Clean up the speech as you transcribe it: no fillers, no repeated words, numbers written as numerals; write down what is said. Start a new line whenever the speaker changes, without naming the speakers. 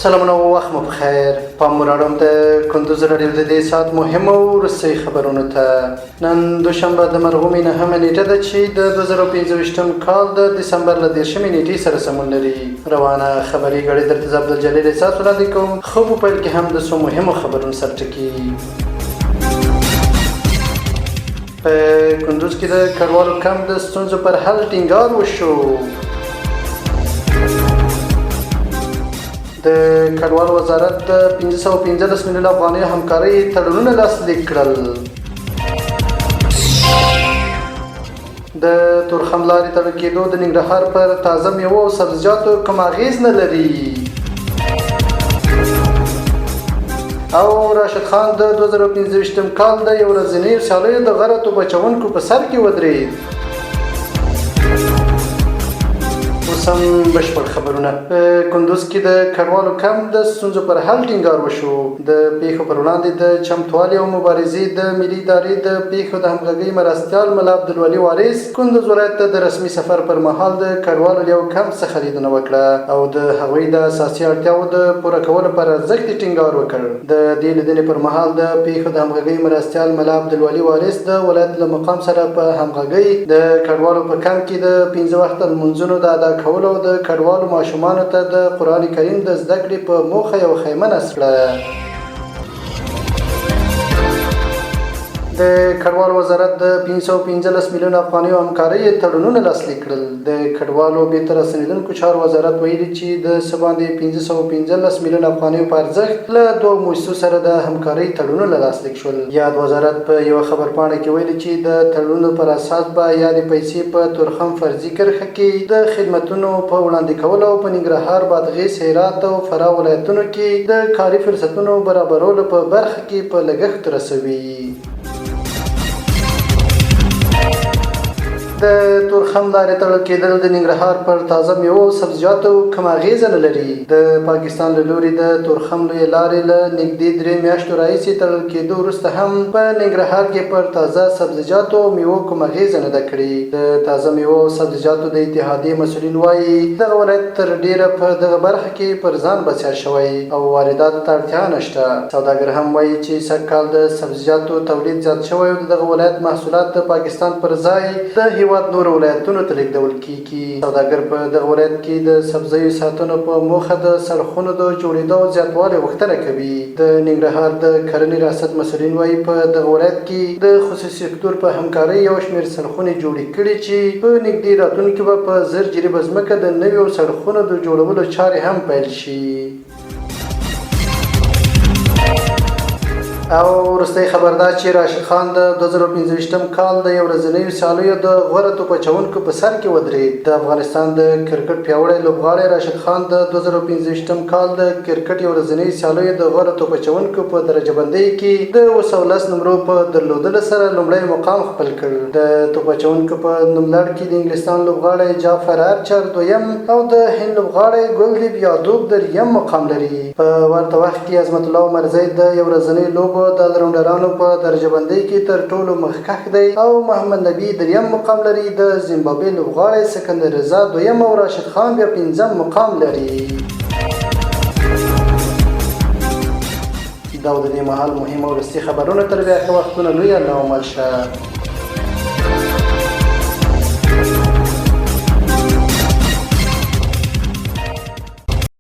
سلامونه او وخت مو بخیر. پام وراړم د کندوز راډیو د دې ساعت مهمو وروستۍ خبرونو ته. نن دوشنبه د مرغومې 9مه نیټه ده چې د 2025م کال د دسمبر له 10مې نیټې سره سمون لري. روانه خبري غړي درته زه عبدالجلیل احساس وړاندې کوم. خو په پیل کې هم د څو مهمو خبرونو سرټکي. په کندوز کې د کډوالو کمپ د ستونزو پر حل ټینګار وشو. د کډوالو وزارت د 515 میلیون افغانۍ همکارۍ تړونونه لاسلیک کړل. د تورخم لارې تړل کېدو د ننګرهار پر تازه میوو او سبزیجاتو کوم اغېز نه لري. او راشد خان د 2025م کال د یو ورځنیو سیالیو د غره توپ اچوونکو په سر کې ودرېد. سم بشپړ خبرونه. په کندوز کې د کډوالو کمپ د ستونزو پر حل ټینګار وشو. د پیښو پر وړاندې د چمتووالي او مبارزې د ملي ادارې د پیښو د همغږۍ مرستیال ملا عبدالولي وارث کندوز ولایت ته د رسمي سفر پر مهال د کډوالو یو کمپ څخه لیدنه وکړه او د هغوی د اساسي اړتیاوو د پوره کولو پر ارزښت ټینګار وکړ. د دې لیدنې پر مهال د پیښو د همغږۍ مرستیال ملا عبدالولي وارث د ولایت له مقام سره په همغږۍ د کډوالو په کمپ کې د 5 وخته لمونځونو د ادا کولو او د کډوالو ماشومانو ته د قرآن کریم د زده کړې په موخه یو خیمه نصب کړه. د کډوالو وزارت د 515 میلیون افغانۍ همکارۍ تړونونه لاسلیک کړل. د کډوالو بیرته راستنېدونکو چارو وزارت ویلي چې د څه باندې 515 میلیون افغانۍ په ارزښت له دوه مؤسسو سره د همکارۍ تړونونه لاسلیک شول. یاد وزارت په یوه خبرپاڼه کې ویلي چې د تړونونو پر اساس به یادې پیسې په تورخم فرضي کرښه کې د خدمتونو په وړاندې کولو او په ننګرهار، بادغیس، هرات او فراه ولایتونو کې د کاري فرصتونو برابرولو په برخه کې په لګښت رسوي. د تورخم لارې تړل کېدل د ننګرهار پر تازه میوو او سبزیجاتو کوم اغېزه نه لري. د پاکستان له لوري د تورخم لویې لارې له نږدې 3 میاشتو راهیسې تړل کېدو وروسته هم په ننګرهار کې پر تازه سبزیجاتو او میوو کوم اغېزه نه ده کړې. د تازه میوو او سبزیجاتو د اتحادیې مسؤلین وایي دغه ولایت تر ډیره په دغه برخه کې پر ځان بسیا شوی او وارداتو ته اړتیا نشته. سوداګر هم وایي چې سږکال د سبزیجاتو تولید زیات شوی او دغه ولایت محصولات د پاکستان پر ځای د نور ولایتونو ته لیږدول کیږي. سوداګر په دغه ولایت کې د سبزیو ساتنو په موخه د سړکونو د جوړېدو او زیاتوالي غوښتنه کوي. د ننګرهار د کرنې ریاست مسؤلین وایي په دغه ولایت کې د خصوصي سکتور په همکارۍ یو شمېر سړکونه جوړې کړي چې په نږدې راتلونکي به په 1000 جریبه ځمکه د نویو سړکونو د جوړولو چارې هم پیل شي. او وروستی خبر دا چې راشد خان د 2025م کال د یو ورځنیو سیالیو د غوره توپ اچوونکو په سر کې ودرېد. د افغانستان د کرکټ پیاوړی لوبغاړی راشد خان د 2025م کال د کرکټ یو ورځنیو سیالیو د غوره توپ اچوونکو په درجه بندۍ کې د 210 نمرو په درلودلو سره لومړی مقام خپل کړ. د توپ اچوونکو په نوملړ کې د انګلستان لوبغاړی جعفر ارچر دویم او د هند لوبغاړی ګلدیپ یادوب دریم مقام لري. په ورته وخت کې عظمت الله عمرزی د یو ورځنۍ لوبو د الراونډرانو په درجه بندۍ کې تر ټولو مخکښ دی او محمد نبی دریم مقام لري. د زیمبابوې لوبغاړی سکندر رضا دویم او راشد خان بیا 5م مقام لري. دا د دې مهال مهم او وروستي خبرونه. تر بیا ښه وختونه لوی الله مل شه.